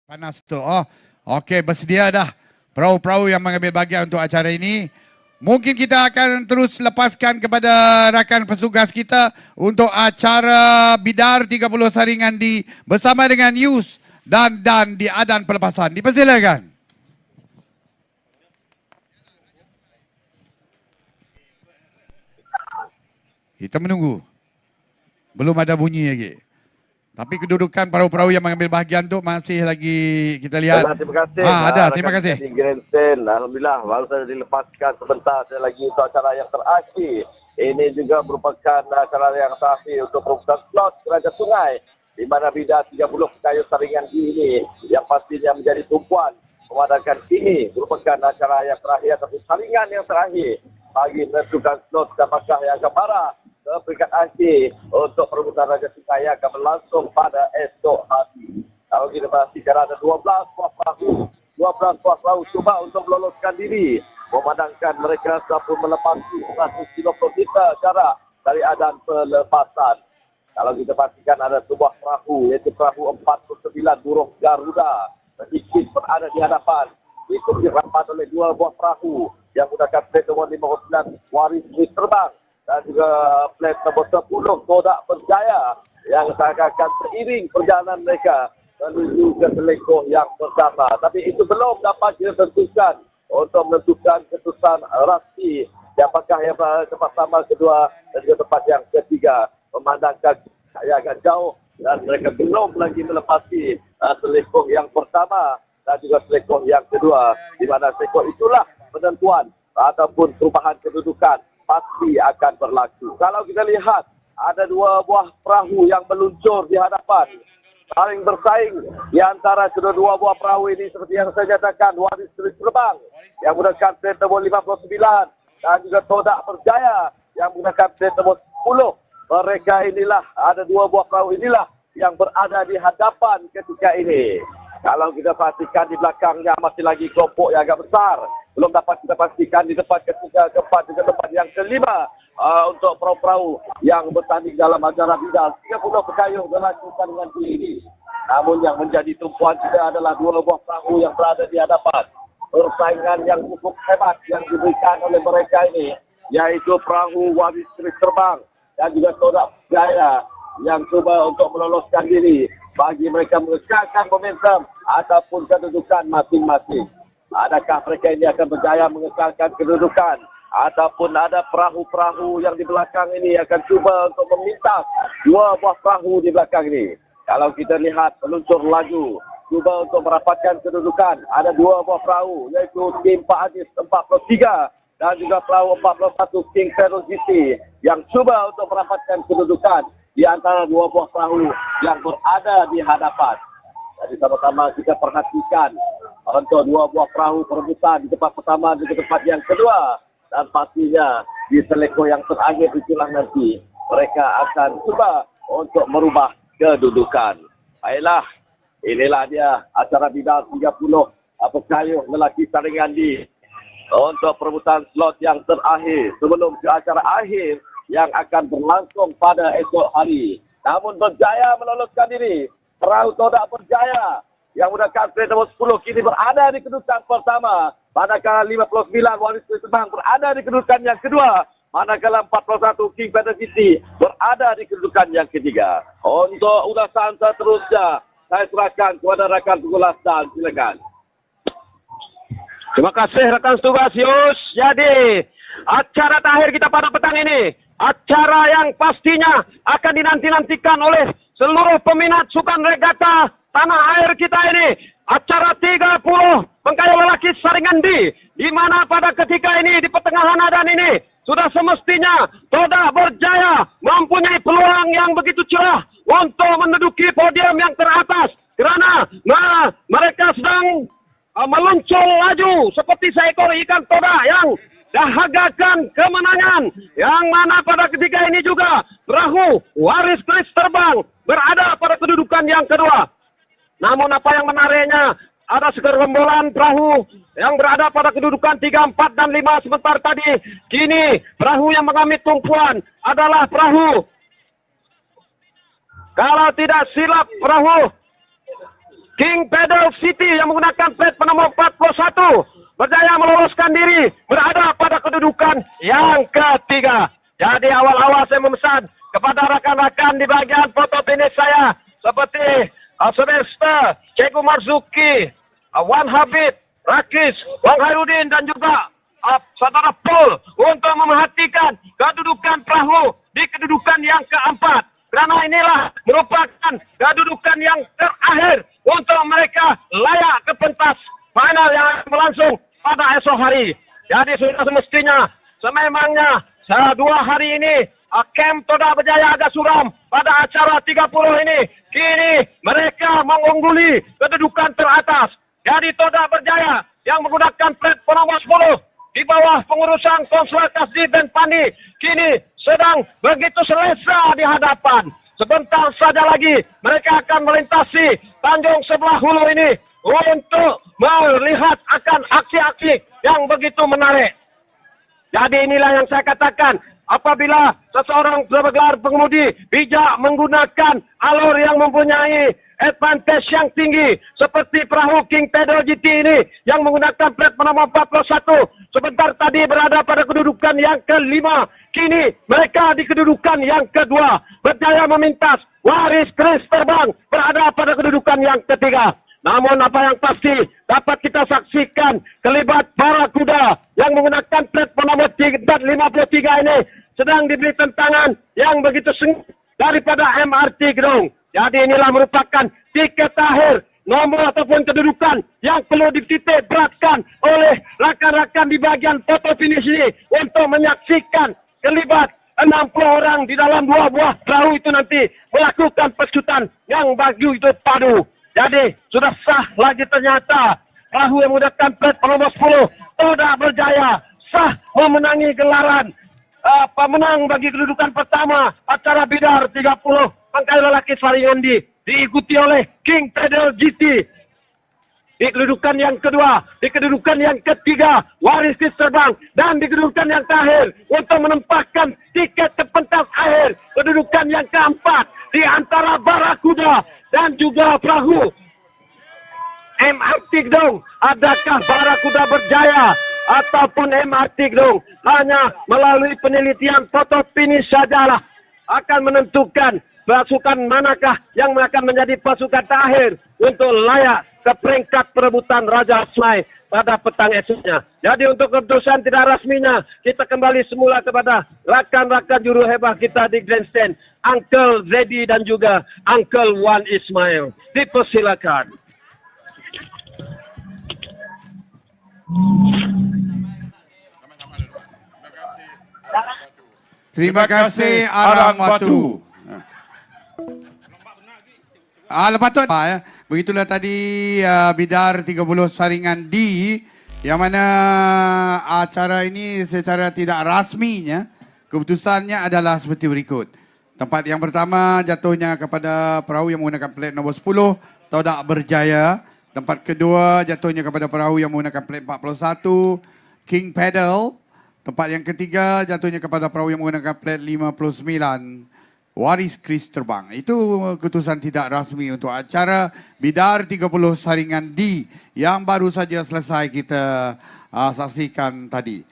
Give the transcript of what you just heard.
Panas tu. Oh, okey, bersedia dah perahu-perahu yang mengambil bahagian untuk acara ini. Mungkin kita akan terus lepaskan kepada rakan petugas kita untuk acara Bidar 30 Saringan di bersama dengan Yus dan di Adan Pelepasan. Dipersilakan. Kita menunggu. Belum ada bunyi lagi. Tapi kedudukan perahu-perahu yang mengambil bahagian tu masih lagi kita lihat. Terima kasih. Ada, terima kasih. Grandstand, alhamdulillah baru saja dilepaskan sebentar saya lagi untuk acara yang terakhir. Ini juga merupakan acara yang terakhir untuk perebutan slot Raja Sungai di mana Bidar 30 kayu saringan ini yang pastinya menjadi tumpuan pemandangan ini merupakan acara yang terakhir atau saringan yang terakhir bagi menentukan slot apakah yang akan marah ke peringkat akhir untuk perebutan Raja Sungai yang akan berlangsung pada esok hari. Kalau kita pastikan ada 12 buah perahu. 12 buah perahu cuba untuk meloloskan diri. Memandangkan mereka sapu melepasi 120 meter jarak dari Adan Pelepasan. Kalau kita pastikan ada sebuah perahu, iaitu perahu 49 burung Garuda. Sedikit berada di hadapan. Ikuti rapat oleh 2 buah perahu yang menggunakan plat nombor 59 Waris Terbang. Dan juga plat nombor 10 Kodak Berjaya yang akan seiring perjalanan mereka menuju ke selekoh yang pertama. Tapi itu belum dapat ditentukan untuk menentukan keputusan rasmi apakah yang tempat pertama, kedua dan juga tempat yang ketiga. Memandangkan saya agak jauh dan mereka belum lagi melepasi selekoh yang pertama dan juga selekoh yang kedua. Di mana selekoh itulah penentuan ataupun perubahan kedudukan pasti akan berlaku. Kalau kita lihat ada 2 buah perahu yang meluncur di hadapan, saling bersaing di antara kedua-dua buah perahu ini seperti yang saya nyatakan, Waris Terbang yang menggunakan plat nombor 59 dan juga Kodak Berjaya yang menggunakan plat nombor 10. Mereka inilah, ada 2 buah perahu inilah yang berada di hadapan ketika ini. Kalau kita pastikan di belakangnya masih lagi kelompok yang agak besar. Belum dapat kita pastikan di tempat ketiga, keempat, juga tempat yang kelima untuk perahu-perahu yang bertanding dalam acara Bidar 30 pekayuh dilakukan dengan ini. Namun yang menjadi tumpuan kita adalah 2 buah perahu yang berada di hadapan. Persaingan yang cukup hebat yang diberikan oleh mereka ini, yaitu perahu Waris Terbang dan juga Kodak Jaya yang cuba untuk meloloskan diri bagi mereka mengekalkan momentum ataupun kedudukan masing-masing. Adakah mereka ini akan berjaya mengekalkan kedudukan ataupun ada perahu-perahu yang di belakang ini akan cuba untuk memintas 2 buah perahu di belakang ini. Kalau kita lihat peluncur laju cuba untuk merapatkan kedudukan, ada 2 buah perahu iaitu tim Pak Hadis 43 dan juga perahu 41 King Feroz GT yang cuba untuk merapatkan kedudukan di antara 2 buah perahu yang berada di hadapan. Jadi sama-sama kita perhatikan untuk 2 buah perahu perebutan di tempat pertama dan di tempat yang kedua. Dan pastinya di selekoh yang terakhir itulah nanti mereka akan cuba untuk merubah kedudukan. Baiklah, inilah dia acara Bidar 30 pekayuh lelaki saringan di untuk perebutan slot yang terakhir sebelum ke acara akhir yang akan berlangsung pada esok hari. Namun berjaya meloloskan diri perahu Kodak Berjaya yang menggunakan plat nombor 10 kini berada di kedudukan pertama. Manakala 59 Waris Terbang berada di kedudukan yang kedua. Manakala 41 King Feroz GT berada di kedudukan yang ketiga. Untuk ulasan seterusnya saya serahkan kepada rakan pegulas dan silakan. Terima kasih rakan tugas Yus. Jadi acara terakhir kita pada petang ini, acara yang pastinya akan dinanti-nantikan oleh seluruh peminat sukan regata tanah air kita ini. Acara 30 pengkayuh lelaki saringan di mana pada ketika ini di pertengahan Adan ini sudah semestinya Kodak Berjaya mempunyai peluang yang begitu cerah untuk menduduki podium yang teratas kerana mereka sedang meluncur laju seperti seekor ikan toda yang dahagakan kemenangan, yang mana pada ketika ini juga perahu Waris Terbang berada pada kedudukan yang kedua. Namun apa yang menariknya, ada segerombolan perahu yang berada pada kedudukan 3, 4, dan 5 sebentar tadi. Kini perahu yang mengambil tumpuan adalah perahu, kalau tidak silap, perahu King Pedal City yang menggunakan plat penomor 41 berjaya meloloskan diri berada pada kedudukan yang ketiga. Jadi awal-awal saya memesan kepada rakan-rakan di bagian foto finish saya seperti Sylvester, Cikgu Marzuki, Wan Habib, Rakis, Wang Hairudin dan juga saudara Paul untuk memerhatikan kedudukan perahu di kedudukan yang keempat. Kerana inilah merupakan kedudukan yang terakhir untuk mereka layak ke pentas final yang akan berlangsung pada esok hari. Jadi sudah semestinya, sememangnya 2 hari ini Camp Toda Berjaya agak suram pada acara 30 ini. Kini mereka mengungguli kedudukan teratas. Jadi Toda Berjaya yang menggunakan plat penomor 10 di bawah pengurusan Konsulat Kasdi Ben Pandi kini sedang begitu selesa di hadapan. Sebentar saja lagi mereka akan melintasi Tanjung Sebelah Hulu ini untuk melihat akan aksi-aksi yang begitu menarik. Jadi inilah yang saya katakan, apabila seseorang bergelar pengemudi bijak menggunakan alur yang mempunyai advantage yang tinggi seperti perahu King Pedal GT ini yang menggunakan plat penomor 41 sebentar tadi berada pada kedudukan yang kelima, kini mereka di kedudukan yang kedua berjaya memintas. Waris Chris Terbang berada pada kedudukan yang ketiga. Namun apa yang pasti dapat kita saksikan kelibat Barakuda yang menggunakan plat penomor 53 ini sedang diberi tentangan yang begitu sengit daripada MRT Gedong. Jadi inilah merupakan tiket akhir nomor ataupun kedudukan yang perlu dititik beratkan oleh rakan-rakan di bagian foto finish ini untuk menyaksikan kelibat 60 orang di dalam 2 buah perahu itu nanti melakukan percutan yang bagi itu padu. Jadi sudah sah lagi ternyata perahu yang menggunakan plat penomor 10 Toda Berjaya sah memenangi gelaran pemenang bagi kedudukan pertama acara Bidar 30 Pangkai Lelaki Sariyandi diikuti oleh King Pedal GT. Di kedudukan yang kedua, di kedudukan yang ketiga Waris Terbang dan di kedudukan yang terakhir untuk menempatkan tiket ke pentas akhir kedudukan yang keempat di antara Barakuda dan juga perahu MRT Gedong. Adakah Barakuda Berjaya ataupun MRT Gedong? Hanya melalui penelitian foto finish sajalah akan menentukan pasukan manakah yang akan menjadi pasukan terakhir untuk layak ke peringkat perebutan Raja Sungai pada petang esoknya. Jadi untuk keputusan tidak rasminya, kita kembali semula kepada rakan-rakan juru hebat kita di Grandstand, Uncle Zedi dan juga Uncle Wan Ismail. Dipersilakan. Terima kasih Arang Batu. Lepas tu begitulah tadi Bidar 30 Saringan D yang mana acara ini secara tidak rasminya keputusannya adalah seperti berikut. Tempat yang pertama jatuhnya kepada perahu yang menggunakan plat nombor 10 Toda Berjaya. Tempat kedua jatuhnya kepada perahu yang menggunakan plat 41 King Pedal. Tempat yang ketiga jatuhnya kepada perahu yang menggunakan plat 59 Waris Chris Terbang. Itu keputusan tidak rasmi untuk acara Bidar 30 Saringan D yang baru saja selesai kita saksikan tadi.